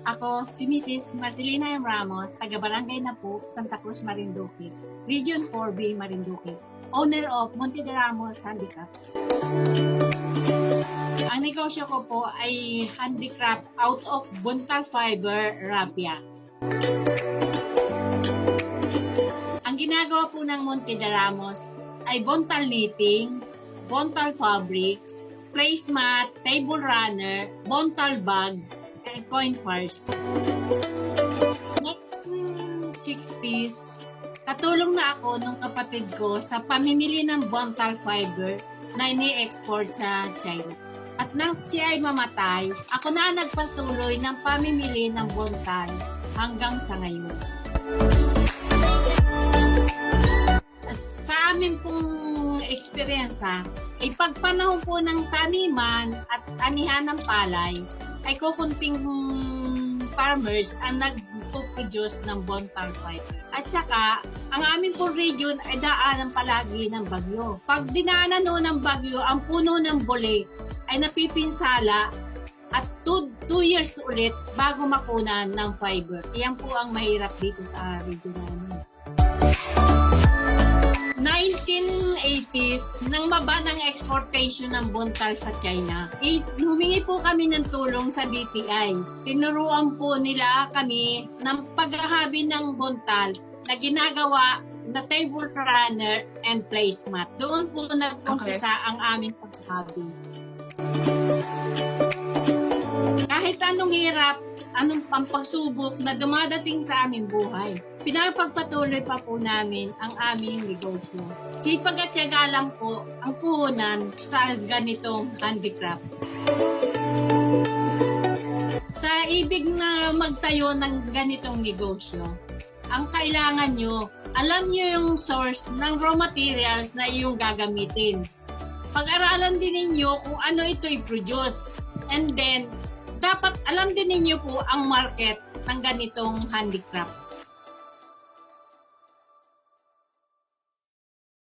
Ako, si Mrs. Marcelina M. Ramos, taga-Barangay Napu, Santa Cruz, Marinduque, Region 4B, Marinduque, owner of Monte de Ramos Handicraft. Ang negosyo ko po ay handicraft out of buntal fiber raffia. Ang ginagawa po ng Monte de Ramos ay buntal knitting, buntal fabrics, placemat, table runner, buntal bags, and coin purse. Noong 60s, katulong na ako nung kapatid ko sa pamimili ng buntal fiber na ini-export sa China. At nang siya ay mamatay, ako na nagpatuloy ng pamimili ng buntal hanggang sa ngayon. Sa amin pong experience ay pagpanahon po ng taniman at anihan ng palay ay kukunting farmers ang nagpo-produce ng buntal fiber. At saka, ang aming po region ay daanan palagi ng bagyo. Pag dinaanan noon ng bagyo, ang puno ng bole ay napipinsala at 2 years ulit bago makunan ng fiber. Iyan po ang mahirap dito sa region namin. 1980s, nang maba ng exportation ng buntal sa China, humingi po kami ng tulong sa DTI. Tinuruan po nila kami ng paghahabi ng buntal na ginagawa na table runner and placemat. Doon po nag-umpisa ang aming paghahabi. Kahit anong hirap, anong pagsubok na dumadating sa aming buhay, pinapagpatuloy pa po namin ang aming negosyo. Sipag at tiyaga lang po ang puhunan sa ganitong handicraft. Sa ibig na magtayo ng ganitong negosyo, ang kailangan nyo, alam nyo yung source ng raw materials na iyong gagamitin. Pag-aralan din ninyo kung ano ito i-produce. And then, dapat alam din ninyo po ang market ng ganitong handicraft.